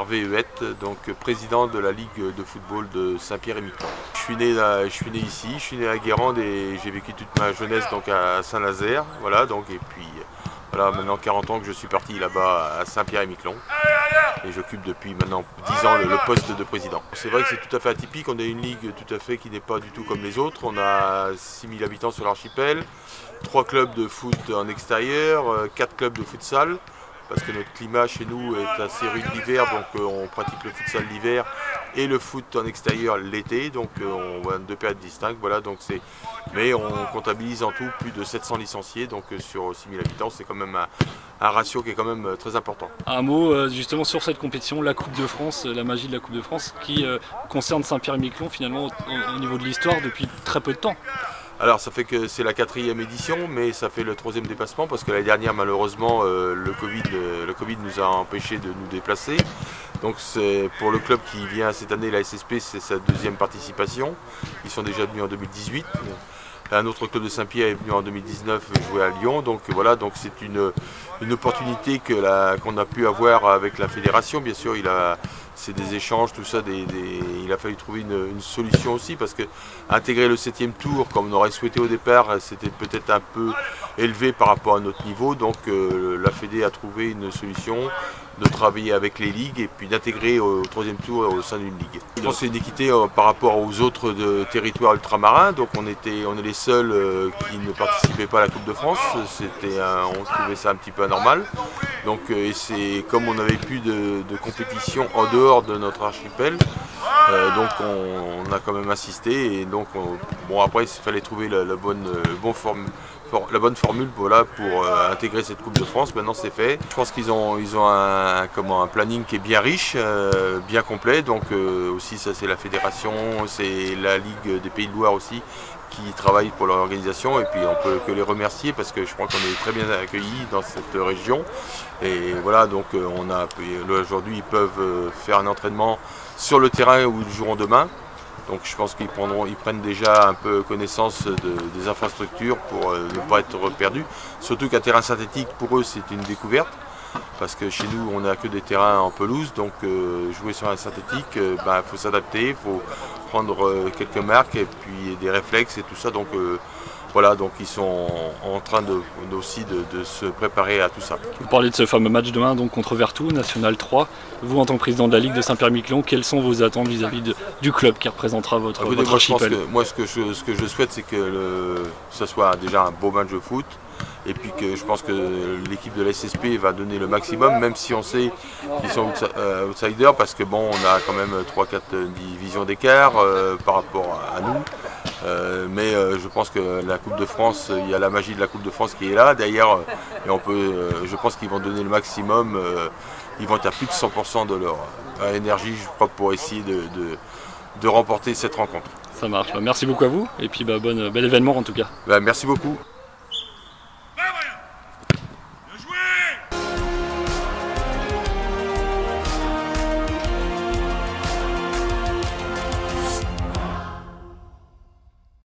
Hervé Huette, donc président de la Ligue de football de Saint-Pierre-et-Miquelon. Je suis né ici, je suis né à Guérande et j'ai vécu toute ma jeunesse donc à Saint-Nazaire. Voilà, donc, et puis voilà, maintenant 40 ans que je suis parti là-bas à Saint-Pierre-et-Miquelon. Et j'occupe depuis maintenant 10 ans le poste de président. C'est vrai que c'est tout à fait atypique, on a une ligue tout à fait qui n'est pas du tout comme les autres. On a 6000 habitants sur l'archipel, 3 clubs de foot en extérieur, 4 clubs de futsal. Parce que notre climat chez nous est assez rude l'hiver, donc on pratique le futsal l'hiver et le foot en extérieur l'été, donc on voit deux périodes distinctes. Voilà, donc mais on comptabilise en tout plus de 700 licenciés, donc sur 6000 habitants, c'est quand même un ratio qui est quand même très important. Un mot justement sur cette compétition, la Coupe de France, la magie de la Coupe de France, qui concerne Saint-Pierre-et-Miquelon finalement au niveau de l'histoire depuis très peu de temps. Alors ça fait que c'est la 4e édition, mais ça fait le 3e déplacement parce que l'année dernière malheureusement le Covid nous a empêché de nous déplacer. Donc c'est pour le club qui vient cette année, la SSP, c'est sa 2e participation. Ils sont déjà venus en 2018. Un autre club de Saint-Pierre est venu en 2019 jouer à Lyon. Donc voilà, donc c'est une opportunité qu'on a pu avoir avec la fédération. Bien sûr, c'est des échanges, tout ça. Il a fallu trouver une solution aussi parce que intégrer le 7e tour, comme on aurait souhaité au départ, c'était peut-être un peu élevé par rapport à notre niveau. Donc la Fédé a trouvé une solution de travailler avec les ligues et puis d'intégrer au 3e tour au sein d'une ligue. Je pense que c'est une équité par rapport aux autres territoires ultramarins. Donc on est les seuls qui ne participaient pas à la Coupe de France. On trouvait ça un petit peu anormal. Donc c'est comme on n'avait plus de compétition en dehors de notre archipel. Donc on a quand même insisté et donc bon après il fallait trouver la bonne formule voilà, pour intégrer cette Coupe de France. Maintenant c'est fait. Je pense qu'ils ont un planning qui est bien riche, bien complet. Donc aussi ça c'est la fédération, c'est la Ligue des Pays de Loire aussi qui travaille pour leur organisation et puis on peut que les remercier parce que je crois qu'on est très bien accueillis dans cette région. Et voilà, donc aujourd'hui ils peuvent faire un entraînement sur le terrain où ils joueront demain. Donc je pense qu'ils prennent déjà un peu connaissance des infrastructures pour ne pas être perdus. Surtout qu'un terrain synthétique pour eux c'est une découverte. Parce que chez nous on n'a que des terrains en pelouse, donc jouer sur un synthétique, il faut s'adapter, il faut prendre quelques marques et puis des réflexes et tout ça. Donc voilà, donc ils sont en train aussi de se préparer à tout ça. Vous parlez de ce fameux match demain donc contre Vertou, National 3. Vous en tant que président de la Ligue de Saint-Pierre-et-Miquelon, quelles sont vos attentes vis-à-vis du club qui représentera votre archipel? Moi ce que je souhaite c'est que ce soit déjà un beau match de foot. Et puis que je pense que l'équipe de la SSP va donner le maximum, même si on sait qu'ils sont outsiders, parce que bon, on a quand même 3-4 divisions d'écart par rapport à nous. Mais je pense que la Coupe de France, il y a la magie de la Coupe de France qui est là. D'ailleurs, je pense qu'ils vont donner le maximum. Ils vont être à plus de 100% de leur énergie, je crois, pour essayer de remporter cette rencontre. Ça marche. Merci beaucoup à vous et puis bel événement en tout cas. Merci beaucoup.